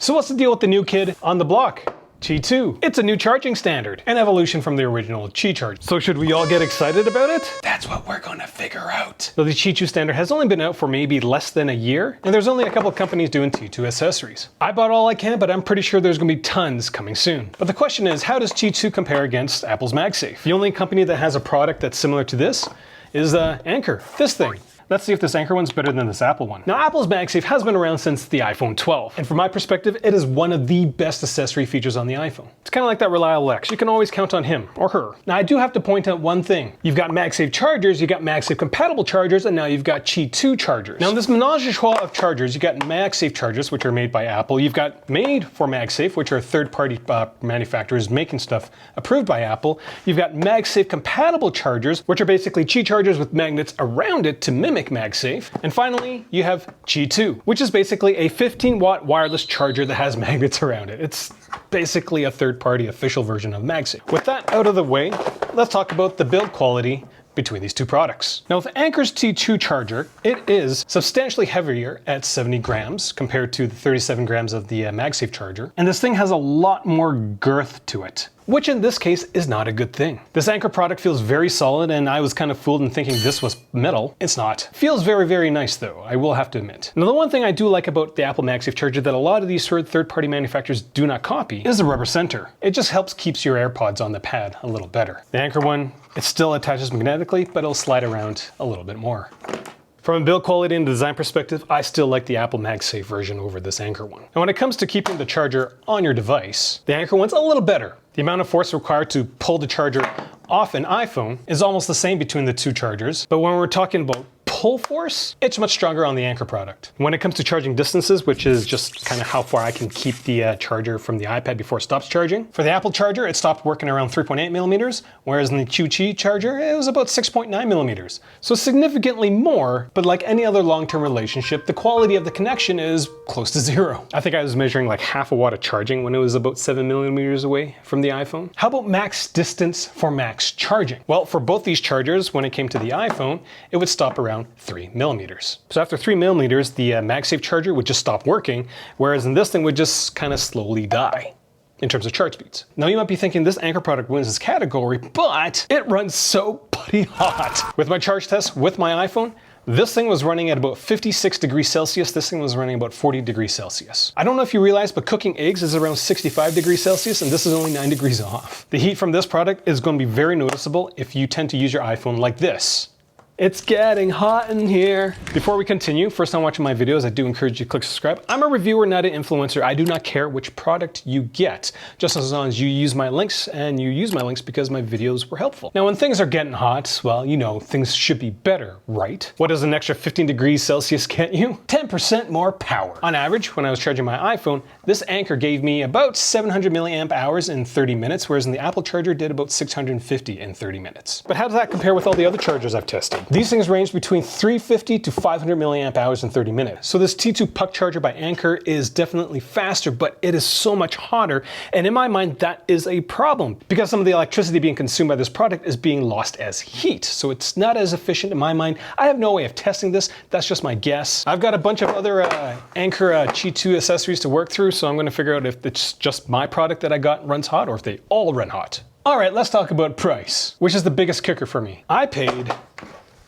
So what's the deal with the new kid on the block? Qi2. It's a new charging standard, an evolution from the original Qi charger. So should we all get excited about it? That's what we're gonna figure out. So the Qi2 standard has only been out for maybe less than a year, and there's only a couple of companies doing Qi2 accessories. I bought all I can, but I'm pretty sure there's gonna be tons coming soon. But the question is, how does Qi2 compare against Apple's MagSafe? The only company that has a product that's similar to this is Anker, this thing. Let's see if this Anker one's better than this Apple one. Now, Apple's MagSafe has been around since the iPhone 12. And from my perspective, it is one of the best accessory features on the iPhone. It's kind of like that reliable X. You can always count on him or her. Now, I do have to point out one thing. You've got MagSafe chargers, you've got MagSafe compatible chargers, and now you've got Qi2 chargers. Now, in this menage a trois of chargers, you've got MagSafe chargers, which are made by Apple. You've got made for MagSafe, which are third-party manufacturers making stuff approved by Apple. You've got MagSafe compatible chargers, which are basically Qi chargers with magnets around it to mimic MagSafe. And finally, you have Qi2, which is basically a 15-watt wireless charger that has magnets around it. It's basically a third-party official version of MagSafe. With that out of the way, let's talk about the build quality between these two products. Now, with Anker's Qi2 charger, it is substantially heavier at 70 grams compared to the 37 grams of the MagSafe charger. And this thing has a lot more girth to it, which in this case is not a good thing. This Anker product feels very solid, and I was kind of fooled in thinking this was metal. It's not. Feels very, very nice though, I will have to admit. Now, the one thing I do like about the Apple MagSafe charger that a lot of these third-party manufacturers do not copy is the rubber center. It just keeps your AirPods on the pad a little better. The Anker one, it still attaches magnetically, but it'll slide around a little bit more. From a build quality and design perspective, I still like the Apple MagSafe version over this Anker one. And when it comes to keeping the charger on your device, the Anker one's a little better. The amount of force required to pull the charger off an iPhone is almost the same between the two chargers, but when we're talking about pull force, it's much stronger on the Anker product. When it comes to charging distances, which is just kind of how far I can keep the charger from the iPad before it stops charging. For the Apple charger, it stopped working around 3.8 millimeters, whereas in the Qi2 charger, it was about 6.9 millimeters. So significantly more, but like any other long-term relationship, the quality of the connection is close to zero. I think I was measuring like half a watt of charging when it was about 7 millimeters away from the iPhone. How about max distance for max charging? Well, for both these chargers, when it came to the iPhone, it would stop around 3 millimeters. So after 3 millimeters, the MagSafe charger would just stop working, whereas in this thing would just kind of slowly die in terms of charge speeds. Now you might be thinking this Anker product wins this category, but it runs so putty hot. With my charge test with my iPhone, this thing was running at about 56 degrees Celsius. This thing was running about 40 degrees Celsius. I don't know if you realize, but cooking eggs is around 65 degrees Celsius, and this is only 9 degrees off. The heat from this product is going to be very noticeable if you tend to use your iPhone like this. It's getting hot in here. Before we continue, first time watching my videos, I do encourage you to click subscribe. I'm a reviewer, not an influencer. I do not care which product you get, just as long as you use my links, and you use my links because my videos were helpful. Now, when things are getting hot, well, you know, things should be better, right? What does an extra 15 degrees Celsius get you? 10% more power. On average, when I was charging my iPhone, this Anker gave me about 700 milliamp hours in 30 minutes, whereas in the Apple charger did about 650 in 30 minutes. But how does that compare with all the other chargers I've tested? These things range between 350 to 500 milliamp hours in 30 minutes. So this Qi2 puck charger by Anker is definitely faster, but it is so much hotter. And in my mind, that is a problem because some of the electricity being consumed by this product is being lost as heat. So it's not as efficient in my mind. I have no way of testing this. That's just my guess. I've got a bunch of other Anker Qi2 accessories to work through, so I'm going to figure out if it's just my product that I got runs hot or if they all run hot. All right, let's talk about price, which is the biggest kicker for me. I paid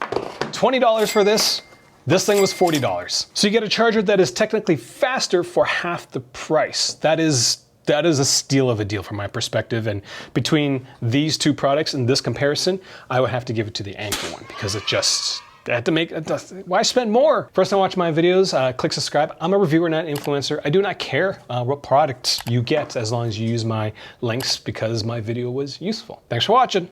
$20 for this. This thing was $40. So you get a charger that is technically faster for half the price. That is a steal of a deal from my perspective. And between these two products and this comparison, I would have to give it to the Anker one because it just, I had to make, why spend more? First time watching my videos, click subscribe. I'm a reviewer, not an influencer. I do not care what products you get as long as you use my links because my video was useful. Thanks for watching.